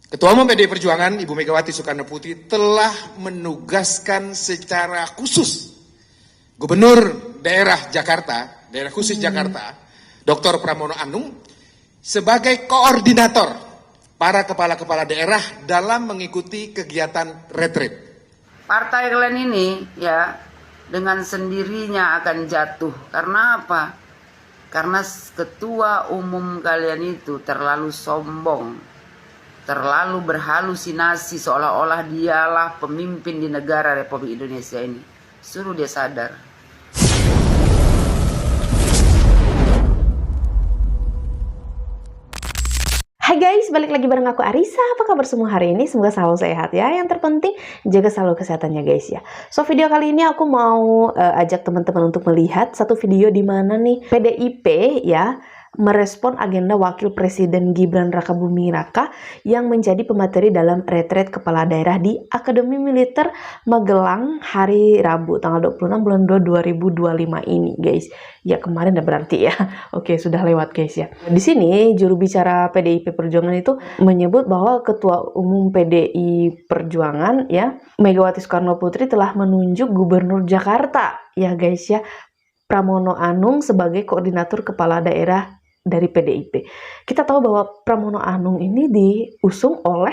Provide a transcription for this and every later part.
Ketua Umum PDI Perjuangan Ibu Megawati Soekarno Putri telah menugaskan secara khusus Gubernur Daerah Jakarta, Daerah Khusus Jakarta, Dr. Pramono Anung sebagai koordinator para kepala-kepala daerah dalam mengikuti kegiatan retreat. Partai kalian ini ya dengan sendirinya akan jatuh. Karena apa? Karena ketua umum kalian itu terlalu sombong, terlalu berhalusinasi seolah-olah dialah pemimpin di negara Republik Indonesia ini. Suruh dia sadar. Hai guys, balik lagi bareng aku Arisa. Apa kabar semua hari ini? Semoga selalu sehat ya. Yang terpenting jaga selalu kesehatannya guys ya. So video kali ini aku mau ajak teman-teman untuk melihat satu video di mana nih PDIP ya merespon agenda Wakil Presiden Gibran Rakabuming Raka yang menjadi pemateri dalam retret kepala daerah di Akademi Militer Magelang hari Rabu tanggal 26 bulan 2 2025 ini guys. Ya kemarin udah berarti ya. Oke, sudah lewat guys ya. Di sini juru bicara PDIP Perjuangan itu menyebut bahwa Ketua Umum PDI Perjuangan ya Megawati Soekarno Putri telah menunjuk Gubernur Jakarta ya guys ya Pramono Anung sebagai koordinator kepala daerah dari PDIP. Kita tahu bahwa Pramono Anung ini diusung oleh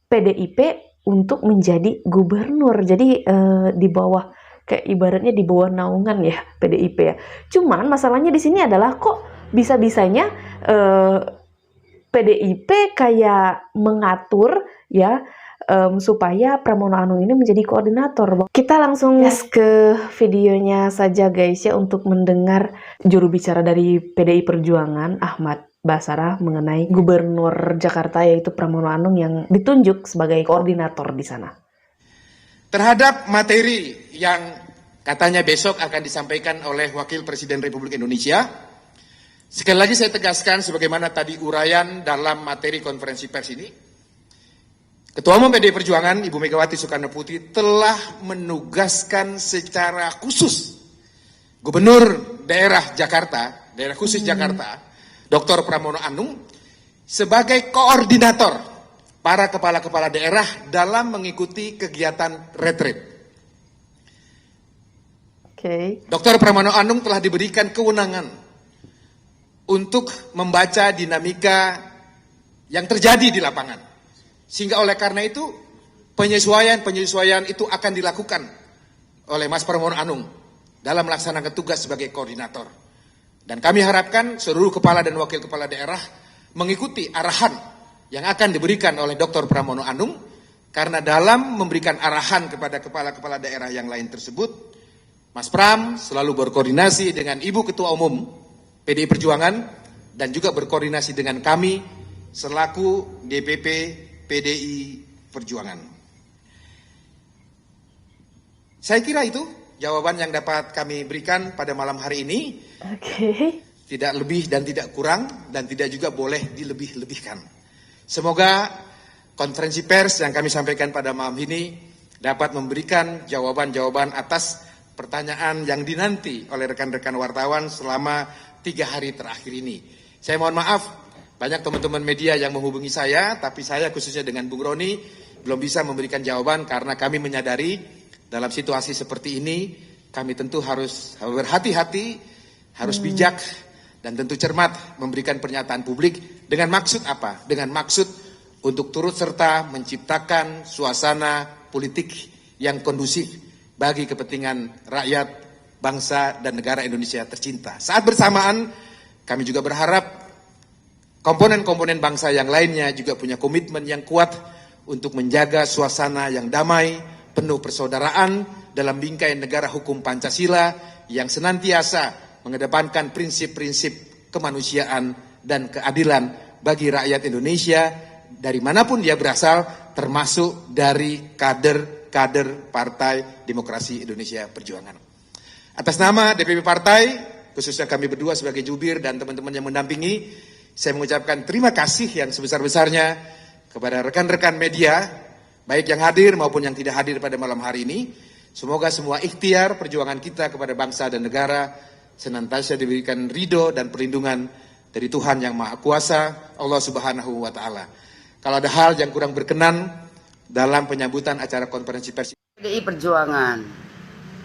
PDIP untuk menjadi gubernur. Jadi di bawah kayak ibaratnya di bawah naungan ya PDIP ya. Cuman masalahnya di sini adalah kok bisa-bisanya PDIP kayak mengatur ya supaya Pramono Anung ini menjadi koordinator. Kita langsung ke videonya saja guys ya untuk mendengar juru bicara dari PDI Perjuangan Ahmad Basarah mengenai Gubernur Jakarta yaitu Pramono Anung yang ditunjuk sebagai koordinator di sana. Terhadap materi yang katanya besok akan disampaikan oleh Wakil Presiden Republik Indonesia, sekali lagi saya tegaskan sebagaimana tadi uraian dalam materi konferensi pers ini, Ketua Umum PDI Perjuangan Ibu Megawati Soekarno Putri telah menugaskan secara khusus Gubernur Daerah Jakarta, Daerah Khusus Jakarta, Dr. Pramono Anung sebagai koordinator para kepala-kepala daerah dalam mengikuti kegiatan retreat. Dr. Pramono Anung telah diberikan kewenangan untuk membaca dinamika yang terjadi di lapangan. Sehingga oleh karena itu penyesuaian itu akan dilakukan oleh Mas Pramono Anung dalam melaksanakan tugas sebagai koordinator. Dan kami harapkan seluruh kepala dan wakil kepala daerah mengikuti arahan yang akan diberikan oleh Dr. Pramono Anung, karena dalam memberikan arahan kepada kepala-kepala daerah yang lain tersebut, Mas Pram selalu berkoordinasi dengan Ibu Ketua Umum PDI Perjuangan dan juga berkoordinasi dengan kami selaku DPP PDI Perjuangan. Saya kira itu jawaban yang dapat kami berikan pada malam hari ini. Tidak lebih dan tidak kurang dan tidak juga boleh dilebih-lebihkan. Semoga konferensi pers yang kami sampaikan pada malam ini dapat memberikan jawaban-jawaban atas pertanyaan yang dinanti oleh rekan-rekan wartawan selama 3 hari terakhir ini. Saya mohon maaf, banyak teman-teman media yang menghubungi saya, tapi saya khususnya dengan Bung Roni belum bisa memberikan jawaban karena kami menyadari dalam situasi seperti ini kami tentu harus berhati-hati, harus bijak dan tentu cermat memberikan pernyataan publik dengan maksud apa? Dengan maksud untuk turut serta menciptakan suasana politik yang kondusif bagi kepentingan rakyat, bangsa dan negara Indonesia tercinta. Saat bersamaan kami juga berharap komponen-komponen bangsa yang lainnya juga punya komitmen yang kuat untuk menjaga suasana yang damai, penuh persaudaraan dalam bingkai negara hukum Pancasila yang senantiasa mengedepankan prinsip-prinsip kemanusiaan dan keadilan bagi rakyat Indonesia dari manapun dia berasal, termasuk dari kader-kader Partai Demokrasi Indonesia Perjuangan. Atas nama DPP Partai, khususnya kami berdua sebagai jubir dan teman-teman yang mendampingi, saya mengucapkan terima kasih yang sebesar-besarnya kepada rekan-rekan media, baik yang hadir maupun yang tidak hadir pada malam hari ini. Semoga semua ikhtiar perjuangan kita kepada bangsa dan negara senantiasa diberikan ridho dan perlindungan dari Tuhan Yang Maha Kuasa, Allah Subhanahu wa Ta'ala. Kalau ada hal yang kurang berkenan dalam penyambutan acara konferensi pers PDI Perjuangan,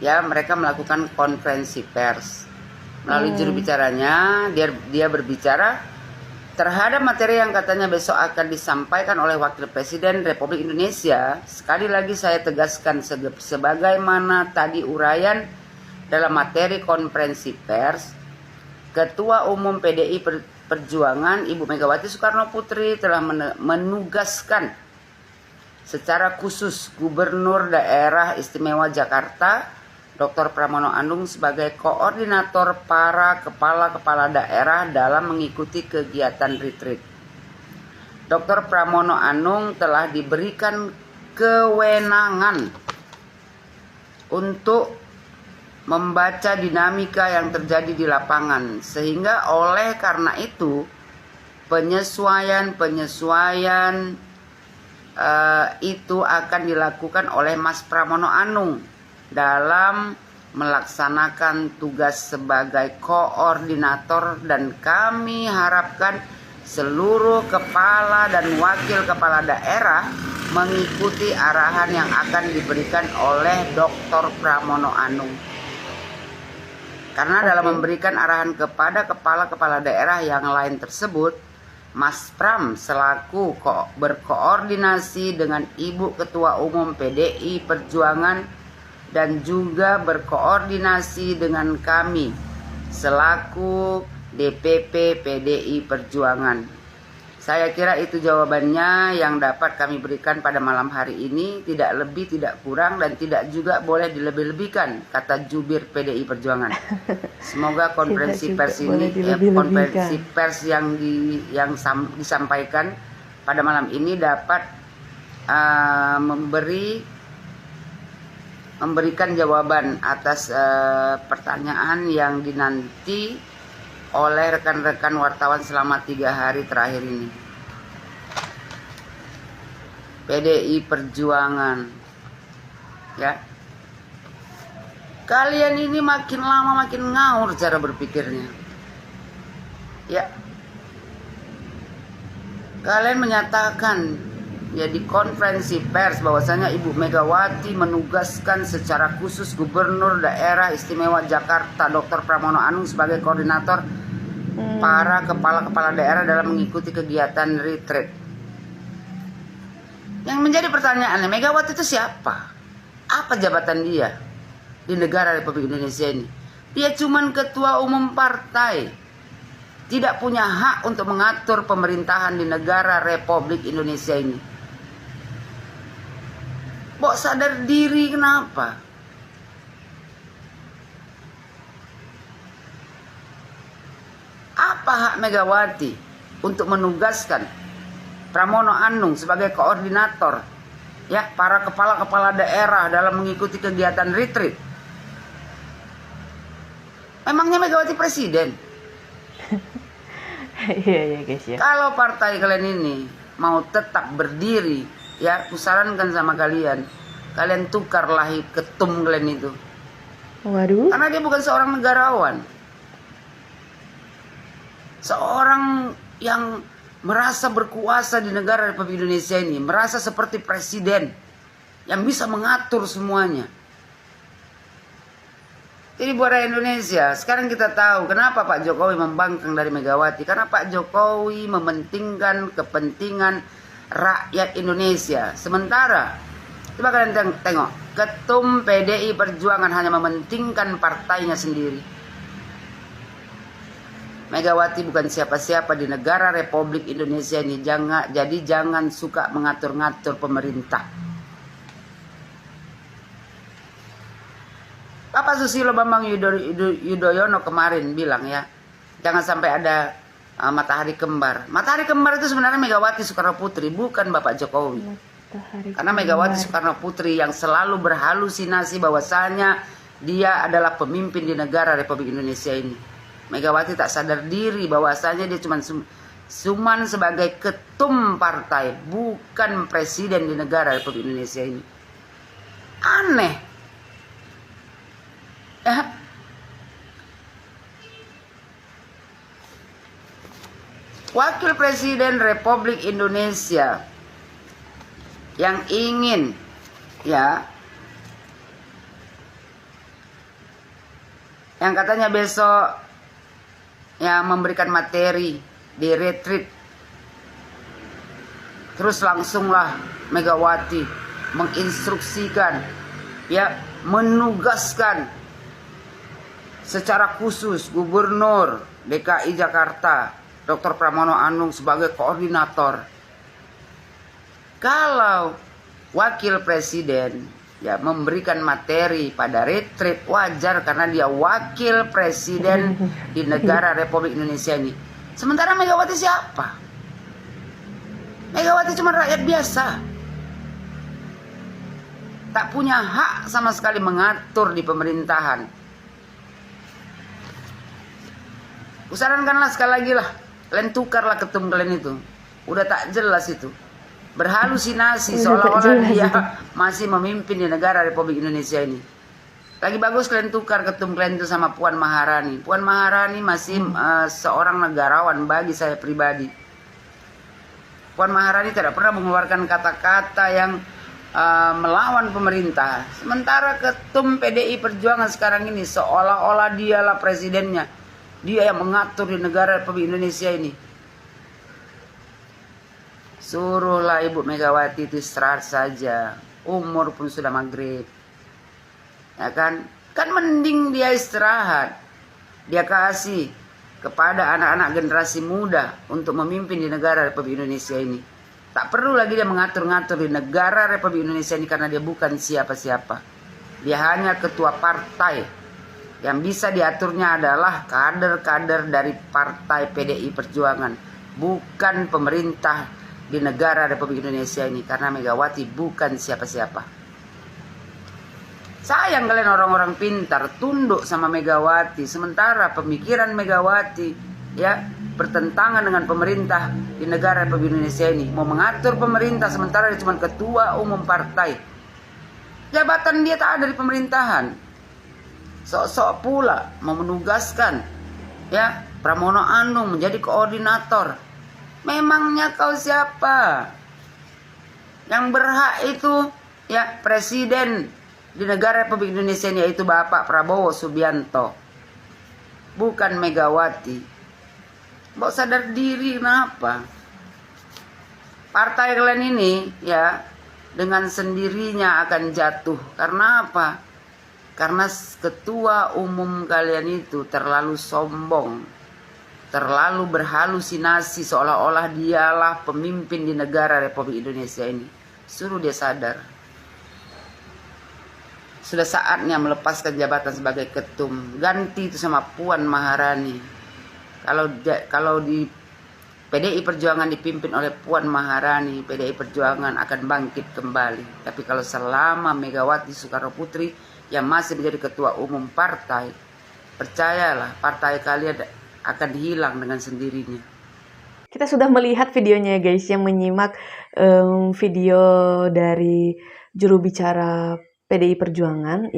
ya mereka melakukan konferensi pers melalui juru bicaranya. Dia berbicara terhadap materi yang katanya besok akan disampaikan oleh Wakil Presiden Republik Indonesia. Sekali lagi saya tegaskan sebagaimana tadi uraian dalam materi konferensi pers, Ketua Umum PDI Perjuangan Ibu Megawati Soekarno Putri telah menugaskan secara khusus Gubernur Daerah Istimewa Jakarta Dr. Pramono Anung sebagai koordinator para kepala-kepala daerah dalam mengikuti kegiatan retreat. Dr. Pramono Anung telah diberikan kewenangan untuk membaca dinamika yang terjadi di lapangan, sehingga oleh karena itu penyesuaian itu akan dilakukan oleh Mas Pramono Anung dalam melaksanakan tugas sebagai koordinator, dan kami harapkan seluruh kepala dan wakil kepala daerah mengikuti arahan yang akan diberikan oleh Dr. Pramono Anung. Karena dalam memberikan arahan kepada kepala-kepala daerah yang lain tersebut, Mas Pram selaku berkoordinasi dengan Ibu Ketua Umum PDI Perjuangan dan juga berkoordinasi dengan kami selaku DPP PDI Perjuangan. Saya kira itu jawabannya yang dapat kami berikan pada malam hari ini. Tidak lebih, tidak kurang, dan tidak juga boleh dilebih-lebihkan, kata jubir PDI Perjuangan. Semoga konferensi pers ini, konferensi pers yang disampaikan pada malam ini dapat memberikan jawaban atas pertanyaan yang dinanti oleh rekan-rekan wartawan selama 3 hari terakhir ini. PDI Perjuangan, ya, kalian ini makin lama makin ngawur cara berpikirnya, ya. Kalian menyatakan ya di konferensi pers bahwasanya Ibu Megawati menugaskan secara khusus Gubernur Daerah Istimewa Jakarta Dr. Pramono Anung sebagai koordinator para kepala-kepala daerah dalam mengikuti kegiatan retreat. Yang menjadi pertanyaannya, Megawati itu siapa? Apa jabatan dia di negara Republik Indonesia ini? Dia cuman ketua umum partai, tidak punya hak untuk mengatur pemerintahan di negara Republik Indonesia ini. Bok sadar diri kenapa? Apa hak Megawati untuk menugaskan Pramono Anung sebagai koordinator, ya, para kepala-kepala daerah dalam mengikuti kegiatan retreat? Memangnya Megawati presiden? Iya guys ya. Kalau partai kalian ini mau tetap berdiri, ya, kusarankan sama kalian tukarlah ketum kalian itu. Waduh. Karena dia bukan seorang negarawan, seorang yang merasa berkuasa di negara Republik Indonesia ini, merasa seperti presiden yang bisa mengatur semuanya. Jadi buat rakyat Indonesia, sekarang kita tahu kenapa Pak Jokowi membangkang dari Megawati. Karena Pak Jokowi mementingkan kepentingan rakyat Indonesia. Sementara, coba kalian tengok, ketum PDI Perjuangan hanya mementingkan partainya sendiri. Megawati bukan siapa-siapa di negara Republik Indonesia ini. Jadi jangan suka mengatur-ngatur pemerintah. Bapak Susilo Bambang Yudhoyono kemarin bilang, ya, jangan sampai ada matahari kembar. Matahari kembar itu sebenarnya Megawati Soekarno Putri, bukan Bapak Jokowi. Karena Megawati Soekarno Putri yang selalu berhalusinasi bahwasanya dia adalah pemimpin di negara Republik Indonesia ini. Megawati tak sadar diri bahwasanya dia cuma sebagai ketum partai, bukan presiden di negara Republik Indonesia ini. Aneh. Ya. Wakil Presiden Republik Indonesia yang ingin yang katanya besok memberikan materi di retreat, terus langsunglah Megawati menginstruksikan, menugaskan secara khusus Gubernur DKI Jakarta Dr. Pramono Anung sebagai koordinator. Kalau wakil presiden memberikan materi pada retreat, wajar karena dia wakil presiden di negara Republik Indonesia ini. Sementara Megawati siapa? Megawati cuma rakyat biasa. Tak punya hak sama sekali mengatur di pemerintahan. Kusarankanlah sekali lagi lah, kalian tukarlah ketum kalian itu. Udah tak jelas itu. Berhalusinasi seolah-olah dia masih memimpin di negara Republik Indonesia ini. Lagi bagus kalian tukar ketum kalian itu sama Puan Maharani. Puan Maharani masih seorang negarawan bagi saya pribadi. Puan Maharani tidak pernah mengeluarkan kata-kata yang melawan pemerintah. Sementara ketum PDI Perjuangan sekarang ini seolah-olah dialah presidennya. Dia yang mengatur di negara Republik Indonesia ini. Suruhlah Ibu Megawati itu istirahat saja. Umur pun sudah maghrib. Ya kan? Kan mending dia istirahat. Dia kasih kepada anak-anak generasi muda untuk memimpin di negara Republik Indonesia ini. Tak perlu lagi dia mengatur-ngatur di negara Republik Indonesia ini karena dia bukan siapa-siapa. Dia hanya ketua partai. Yang bisa diaturnya adalah kader-kader dari partai PDI Perjuangan. Bukan pemerintah di negara Republik Indonesia ini, karena Megawati bukan siapa-siapa. Sayang kalian orang-orang pintar tunduk sama Megawati, sementara pemikiran Megawati bertentangan dengan pemerintah di negara Republik Indonesia ini. Mau mengatur pemerintah sementara dia cuma ketua umum partai. Jabatan dia tak ada di pemerintahan. Sok-sok pula mau menugaskan Pramono Anung menjadi koordinator. Memangnya kau siapa? Yang berhak itu presiden di negara Republik Indonesia ini, yaitu Bapak Prabowo Subianto. Bukan Megawati. Mau sadar diri kenapa? Partai kalian ini dengan sendirinya akan jatuh. Karena apa? Karena ketua umum kalian itu terlalu sombong. Terlalu berhalusinasi seolah-olah dialah pemimpin di negara Republik Indonesia ini. Suruh dia sadar. Sudah saatnya melepaskan jabatan sebagai ketum. Ganti itu sama Puan Maharani. Kalau di PDI Perjuangan dipimpin oleh Puan Maharani, PDI Perjuangan akan bangkit kembali. Tapi kalau selama Megawati Soekarno Putri yang masih menjadi ketua umum partai, percayalah partai kalian akan hilang dengan sendirinya. Kita sudah melihat videonya guys, yang menyimak video dari juru bicara PDI Perjuangan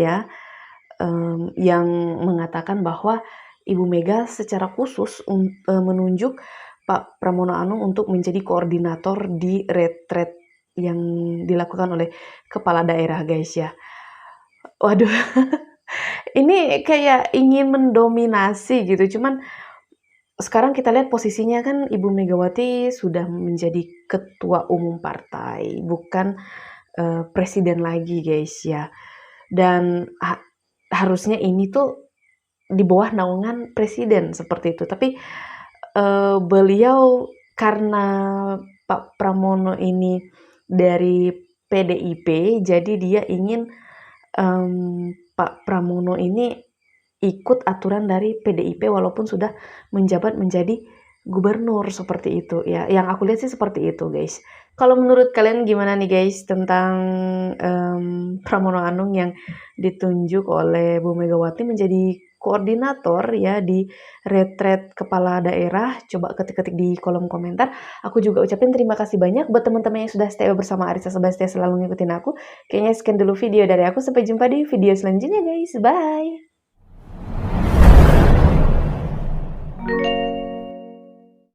yang mengatakan bahwa Ibu Mega secara khusus menunjuk Pak Pramono Anung untuk menjadi koordinator di retret yang dilakukan oleh kepala daerah guys ya. Waduh, ini kayak ingin mendominasi gitu, cuman sekarang kita lihat posisinya kan Ibu Megawati sudah menjadi ketua umum partai, bukan presiden lagi guys ya. Dan harusnya ini tuh di bawah naungan presiden seperti itu. Tapi beliau karena Pak Pramono ini dari PDIP, jadi dia ingin Pak Pramono ini ikut aturan dari PDIP walaupun sudah menjabat menjadi gubernur seperti itu ya. Yang aku lihat sih seperti itu guys. Kalau menurut kalian gimana nih guys tentang Pramono Anung yang ditunjuk oleh Bu Megawati menjadi koordinator di retret kepala daerah? Coba ketik-ketik di kolom komentar. Aku juga ucapin terima kasih banyak buat teman-teman yang sudah stay bersama Arissa Sebastia selalu ngikutin aku. Kayaknya sekian dulu video dari aku. Sampai jumpa di video selanjutnya guys. Bye.